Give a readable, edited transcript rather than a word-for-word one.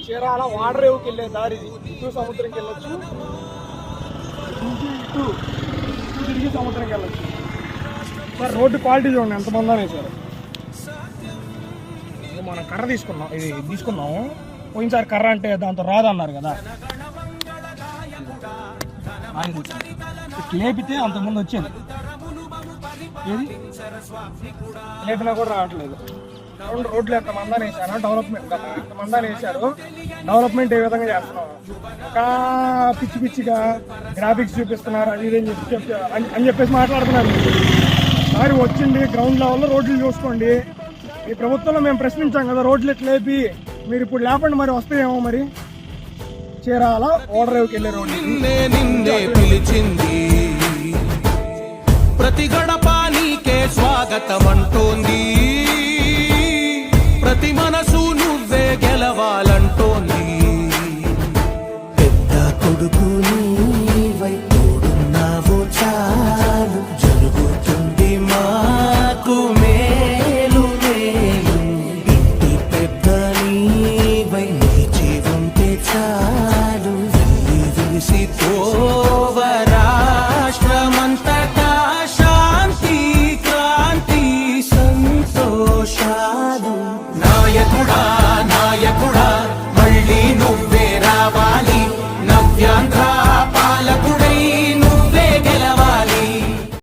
చీరాల వాడరేవుకి వెళ్ళే దారి, ఇటు సముద్రంకి వెళ్ళొచ్చు, ఇటు తిరిగి సముద్రంకి వెళ్ళొచ్చు. సార్ రోడ్డు క్వాలిటీ చూడండి ఎంత మందానే సార్. మనం కర్ర తీసుకున్నాము. పోయినసారి కర్ర అంటే దాంతో రాదన్నారు కదా, లేపితే అంతకుముందు వచ్చేది, ఏది లేపినా కూడా రావట్లేదు. రోడ్లు ఎంత మందాన్ని వేసారు, డెవలప్మెంట్ ఎంత మందాన్ని వేశారు. డెవలప్మెంట్ ఏ విధంగా చేస్తున్నాం, ఇంకా పిచ్చి పిచ్చిగా గ్రాఫిక్స్ చూపిస్తున్నారు, అది ఇది అని చెప్పేసి మాట్లాడుతున్నారు. సారి వచ్చింది గ్రౌండ్ లెవెల్లో రోడ్లు చూసుకోండి. ఈ ప్రభుత్వంలో మేము ప్రశ్నించాం కదా, రోడ్లు ఎట్లా లేపి మీరు ఇప్పుడు లేపండి, మరి వస్తాయేమో. మరి చీరాల ఓడరేవుకి వెళ్ళే రోడ్డు పిలిచింది, ప్రతి గడప నీకే స్వాగతం అంటోంది, ప్రతి మనసు నువ్వే గెలవాలంటోంది. పెద్ద కొడుకు నీవై తోడున్నావో చాలు, జరుగుతుంది మాకు మేలు మేలు. ఇంటి పెద్ద నీవై నిలిచి ఉంటే చాలు, వెళ్ళి విసి పోవ రాష్ట్రమంతటా శాంతి క్రాంతి సంతోషాలు. నాయకుడా